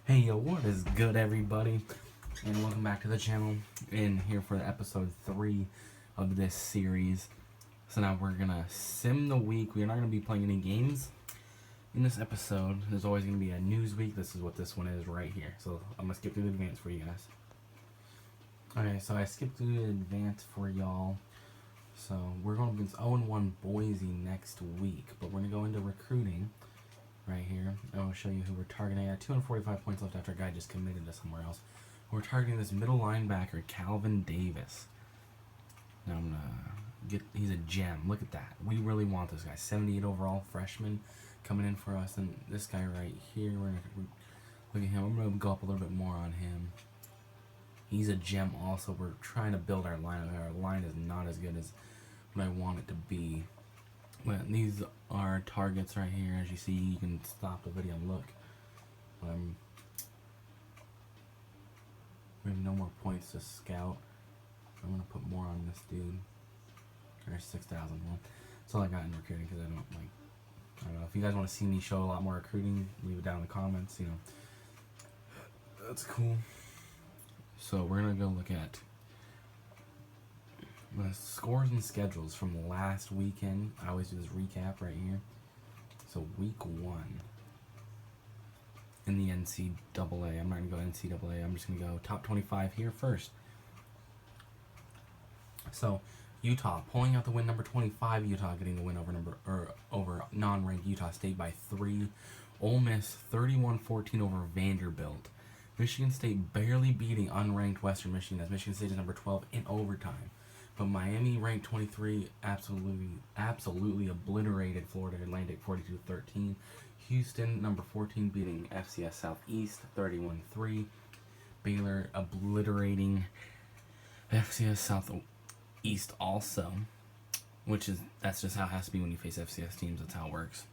Hey yo, what is good everybody? And welcome back to the channel, and here for episode 3 of this series. So now we're gonna sim the week. We're not gonna be playing any games in this episode. There's always gonna be a news week. This is what this one is right here. So I'm gonna skip through the advance for you guys. Okay, so I skipped through the advance for y'all. So we're going against 0-1 Boise next week, but we're gonna go into recruiting right here. I'll show you who we're targeting. I got 245 points left after a guy just committed to somewhere else. We're targeting this middle linebacker, Calvin Davis. Now I'm gonna get, he's a gem. Look at that. We really want this guy. 78 overall, freshman coming in for us. And this guy right here, we're gonna look at him. I'm gonna go up a little bit more on him. He's a gem also. We're trying to build our line. Our line is not as good as what I want it to be. But these are targets right here. As you see, you can stop the video and look. We have no more points to scout. I'm going to put more on this dude. There's 6,001. That's all I got in recruiting because I don't know. If you guys want to see me show a lot more recruiting, leave it down in the comments. That's cool. So we're going to go look at the scores and schedules from last weekend. I always do this recap right here. So week 1 in the NCAA. I'm not going to go NCAA. I'm just going to go top 25 here first. So Utah pulling out the win, number 25. Utah getting the win over non-ranked Utah State by 3. Ole Miss 31-14 over Vanderbilt. Michigan State barely beating unranked Western Michigan as Michigan State is number 12 in overtime. But Miami ranked 23 absolutely obliterated Florida Atlantic 42-13. Houston number 14 beating FCS Southeast 31-3. Baylor obliterating FCS Southeast also, that's just how it has to be when you face FCS teams. That's how it works.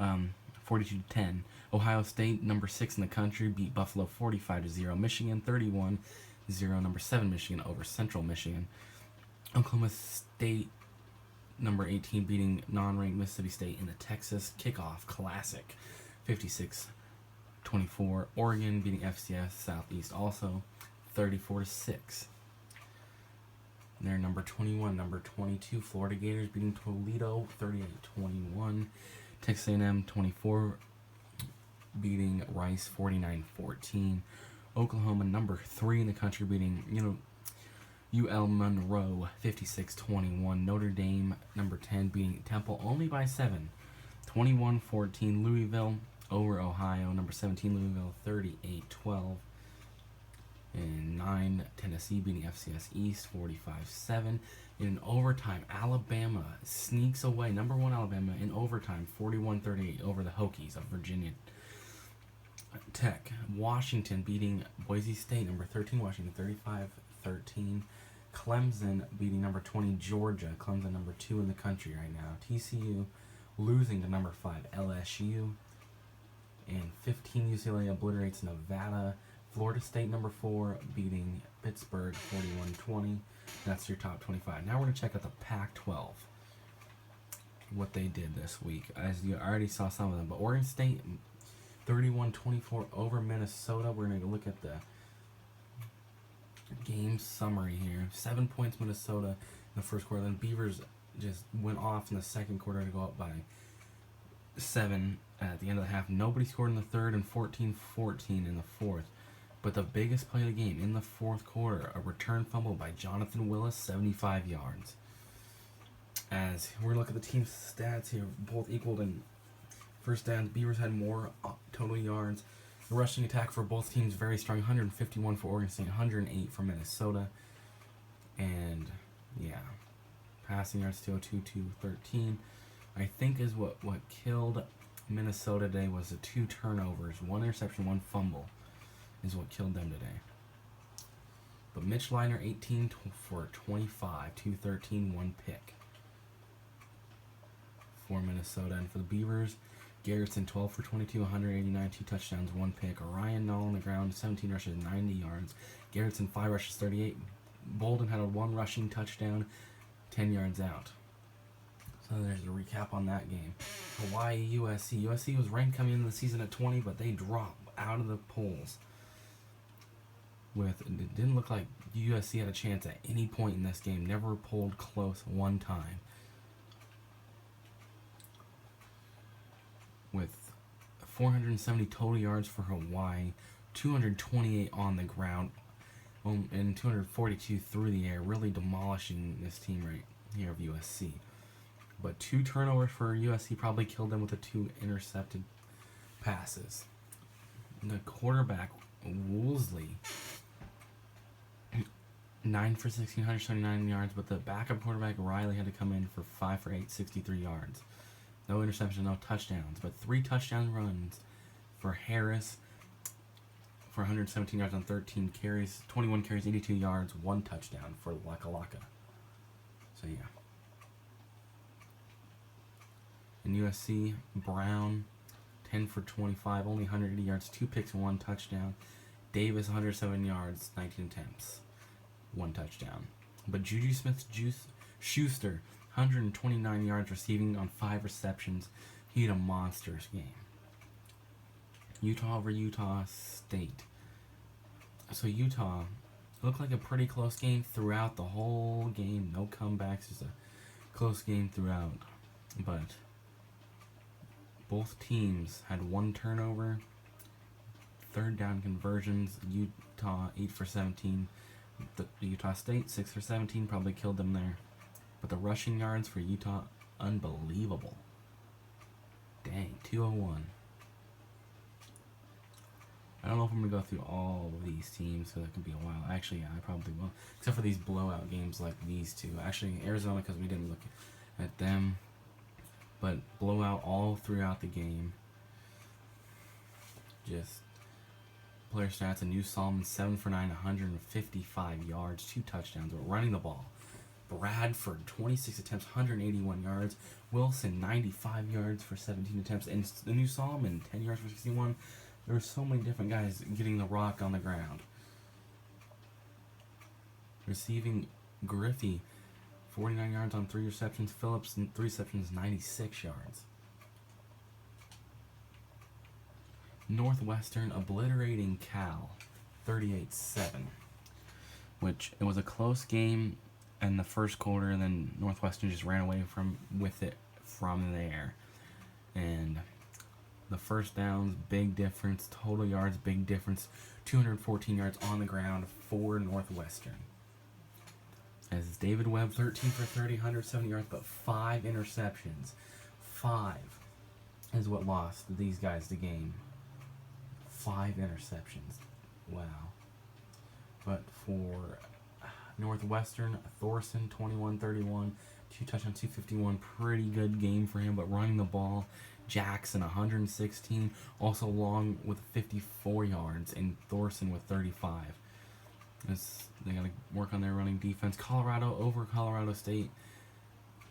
42-10. Ohio State, number 6 in the country, beat Buffalo 45-0. Michigan 31-0. Number 7 Michigan over Central Michigan. Oklahoma State, number 18, beating non-ranked Mississippi State in the Texas Kickoff Classic 56-24. Oregon beating FCS Southeast also 34-6. They're number 21. Number 22 Florida Gators beating Toledo 38-21. Texas A&M 24 beating Rice 49-14. Oklahoma number 3 in the country beating UL Monroe 56-21. Notre Dame number 10 beating Temple only by 7 21-14. Louisville over Ohio number 17 Louisville 38-12. And 9 Tennessee beating FCS East 45-7. In overtime, Alabama sneaks away, number 1 Alabama in overtime 41-38 over the Hokies of Virginia Tech. Washington beating Boise State, number 13 Washington 35-13. Clemson beating number 20 Georgia. Clemson number 2 in the country right now. TCU losing to number 5 LSU. And 15 UCLA obliterates Nevada. Florida State number 4 beating Pittsburgh 41-20. That's your top 25. Now we're going to check out the Pac-12. What they did this week. As you already saw some of them. But Oregon State 31-24 over Minnesota. We're going to look at the game summary here. 7 points Minnesota in the first quarter. Then Beavers just went off in the second quarter to go up by 7 at the end of the half. Nobody scored in the third and 14-14 in the fourth. But the biggest play of the game in the fourth quarter, a return fumble by Jonathan Willis, 75 yards. As we're looking at the team's stats here, both equaled in first down. The Beavers had more total yards. The rushing attack for both teams very strong. 151 for Oregon State, 108 for Minnesota. And yeah, passing yards 202-213. I think is what killed Minnesota today was the 2 turnovers, 1 interception, 1 fumble is what killed them today. But Mitch Liner 18 for 25, 213, 1 pick for Minnesota. And for the Beavers, Garrettson 12 for 22, 189, 2 touchdowns, 1 pick. Ryan Nall on the ground, 17 rushes, 90 yards. Garrettson 5 rushes, 38. Bolden had a 1 rushing touchdown, 10 yards out. So there's a recap on that game. Hawaii, USC. USC was ranked coming into the season at 20, but they dropped out of the polls. It didn't look like USC had a chance at any point in this game. Never pulled close one time. With 470 total yards for Hawaii, 228 on the ground, and 242 through the air, really demolishing this team right here of USC. But 2 turnovers for USC probably killed them with the 2 intercepted passes. The quarterback, Woolsey, 9 for 16, 179 yards, but the backup quarterback, Riley, had to come in for 5 for 8, 63 yards. No interceptions, no touchdowns, but 3 touchdown runs for Harris for 117 yards on 13 carries, 21 carries, 82 yards, 1 touchdown for Lakalaka. So, yeah. In USC, Brown, 10 for 25, only 180 yards, 2 picks, and 1 touchdown. Davis, 107 yards, 19 attempts, 1 touchdown. But Juju Smith-Schuster, 129 yards receiving on 5 receptions. He had a monstrous game. Utah over Utah State. So Utah looked like a pretty close game throughout the whole game. No comebacks, just a close game throughout. But both teams had 1 turnover. 3rd down conversions. Utah 8 for 17. The Utah State 6 for 17 probably killed them there. But the rushing yards for Utah, unbelievable. Dang, 201. I don't know if I'm going to go through all of these teams because it could be a while. Actually, yeah, I probably will. Except for these blowout games like these 2. Actually, Arizona because we didn't look at them. But blowout all throughout the game. Just player stats. A new Solomon, 7 for 9, 155 yards, 2 touchdowns. But running the ball. Bradford, 26 attempts, 181 yards. Wilson, 95 yards for 17 attempts. And the new Solomon, 10 yards for 61. There were so many different guys getting the rock on the ground. Receiving, Griffey, 49 yards on 3 receptions. Phillips, 3 receptions, 96 yards. Northwestern obliterating Cal, 38-7. Which, it was a close game in the first quarter, and then Northwestern just ran away with it from there. And the first downs, big difference. Total yards, big difference. 214 yards on the ground for Northwestern. As David Webb, 13 for 30, 170 yards, but 5 interceptions. 5 is what lost these guys the game. 5 interceptions. Wow. But for Northwestern, Thorson, 21-31, 2 touchdowns, 251. Pretty good game for him, but running the ball, Jackson, 116, also long with 54 yards, and Thorson with 35. They got to work on their running defense. Colorado over Colorado State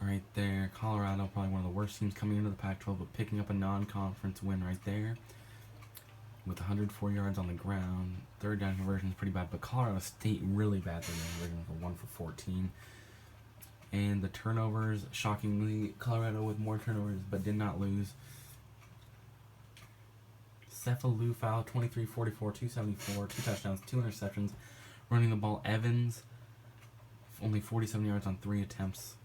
right there. Colorado, probably one of the worst teams coming into the Pac-12, but picking up a non-conference win right there with 104 yards on the ground. 3rd down conversion is pretty bad, but Colorado State really bad. They're conversion for 1 for 14. And the turnovers, shockingly, Colorado with more turnovers, but did not lose. Cephalou foul, 23-44, 274, 2 touchdowns, 2 interceptions. Running the ball, Evans, only 47 yards on 3 attempts.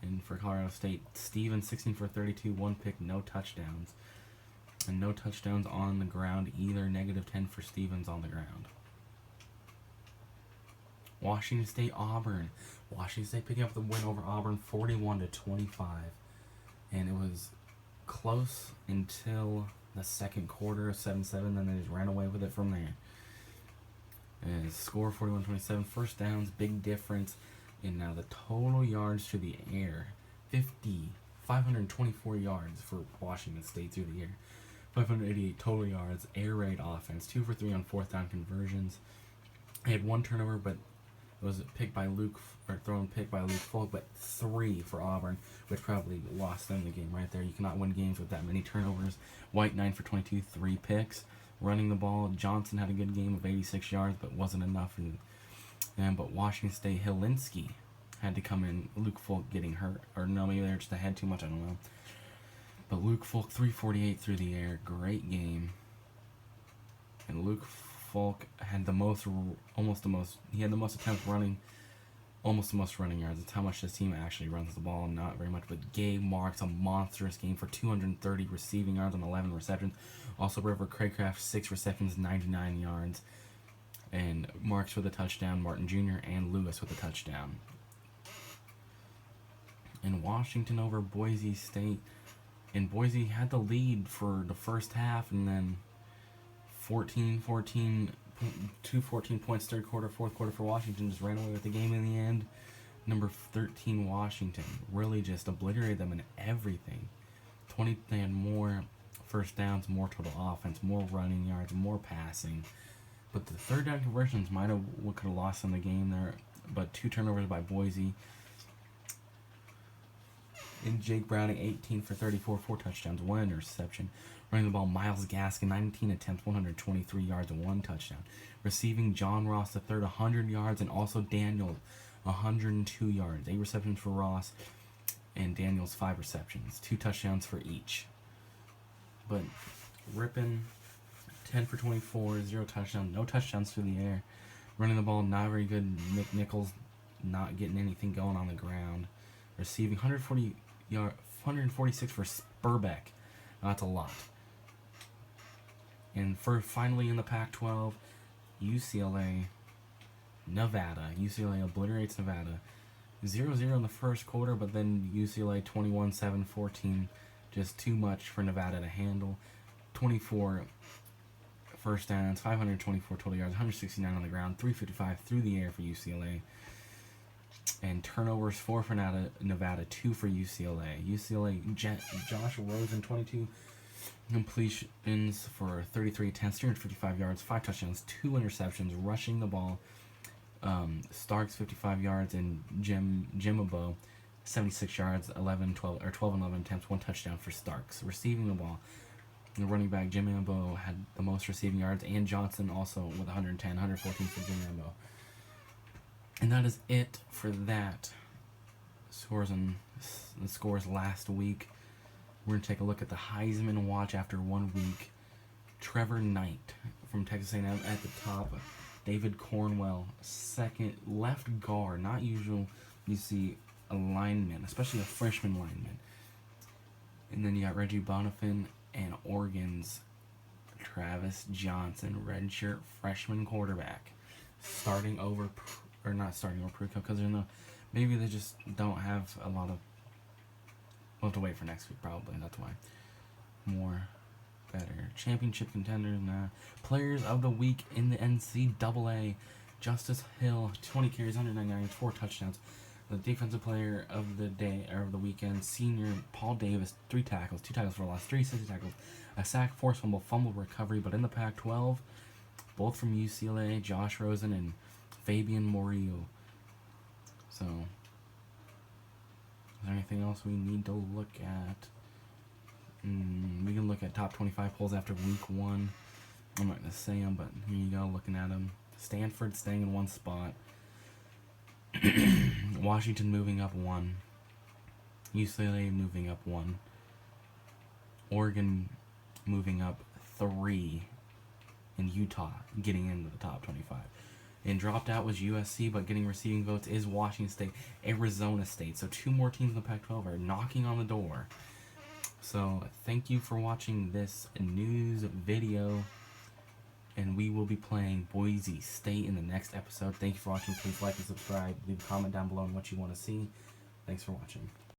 And for Colorado State, Stevens, 16 for 32, 1 pick, no touchdowns. And no touchdowns on the ground either, -10 for Stevens on the ground. Washington State, Auburn. Washington State picking up the win over Auburn, 41-25. And it was close until the second quarter, 7-7, then they just ran away with it from there. And score 41-27, first downs, big difference. And now the total yards to the air, 524 yards for Washington State through the air. 588 total yards, air raid offense, 2 for 3 on 4th down conversions. They had 1 turnover, but it was thrown pick by Luke Folk, but 3 for Auburn, which probably lost them the game right there. You cannot win games with that many turnovers. White, 9 for 22, 3 picks. Running the ball, Johnson had a good game of 86 yards, but wasn't enough. But Washington State, Helinski, had to come in. Luke Folk getting hurt. Or no, maybe they're just ahead too much. I don't know. But Luke Folk, 348 through the air. Great game. And Luke Folk had the most, he had the most attempts running, almost the most running yards. It's how much this team actually runs the ball, not very much. But Gabe Marks, a monstrous game for 230 receiving yards on 11 receptions. Also, River Craycraft, 6 receptions, 99 yards. And Marks with a touchdown, Martin Jr. and Lewis with a touchdown. And Washington over Boise State. And Boise had the lead for the first half, and then 14 points third quarter, fourth quarter for Washington, just ran away with the game in the end. Number 13 Washington really just obliterated them in everything. They had more first downs, more total offense, more running yards, more passing. But the third down conversions could have lost them the game there. But 2 turnovers by Boise. And Jake Browning, 18 for 34, 4 touchdowns, 1 interception. Running the ball, Myles Gaskin, 19 attempts, 123 yards, and 1 touchdown. Receiving, John Ross III, 100 yards, and also Daniels, 102 yards. 8 receptions for Ross, and Daniels 5 receptions. 2 touchdowns for each. But Rippon, 10 for 24, 0 touchdowns, no touchdowns through the air. Running the ball, not very good. Nick Nichols not getting anything going on the ground. Receiving 146 for Spurbeck. That's a lot. And finally in the Pac-12, UCLA, Nevada. UCLA obliterates Nevada. 0-0 in the first quarter, but then UCLA 21-7, 14. Just too much for Nevada to handle. 24 first downs, 524 total yards, 169 on the ground, 355 through the air for UCLA. And turnovers, 4 for Nevada, 2 for UCLA. Josh Rosen, 22 completions for 33 attempts, 355 yards, 5 touchdowns, 2 interceptions, rushing the ball. Starks, 55 yards, and Jimabo, 76 yards, 12 and 11 attempts, 1 touchdown for Starks. Receiving the ball, the running back Jimabo had the most receiving yards, and Johnson also with 110, 114 for Jimabo. And that is it for that. Scores last week. We're going to take a look at the Heisman watch after 1 week. Trevor Knight from Texas A&M at the top. David Cornwell, second. Left guard. Not usual you see a lineman, especially a freshman lineman. And then you got Reggie Bonifant and Oregon's Travis Johnson, redshirt freshman quarterback. Not starting over Pruitt because maybe they just don't have a lot of. We'll have to wait for next week probably. That's why. Better championship contenders. Players of the week in the NCAA. Justice Hill, 20 carries, 199 yards, 4 touchdowns. The defensive player of the day or of the weekend, senior Paul Davis, 3 tackles, 2 tackles for loss, 3 safety tackles, a sack, forced fumble recovery. But in the Pac-12, both from UCLA, Josh Rosen and Fabian Morillo. So, is there anything else we need to look at? We can look at top 25 polls after week 1. I'm not going to say them, but here you go, looking at them. Stanford staying in 1 spot. Washington moving up 1. UCLA moving up 1. Oregon moving up 3. And Utah getting into the top 25. And dropped out was USC, but getting receiving votes is Washington State, Arizona State. So 2 more teams in the Pac-12 are knocking on the door. So thank you for watching this news video. And we will be playing Boise State in the next episode. Thank you for watching. Please like and subscribe. Leave a comment down below on what you want to see. Thanks for watching.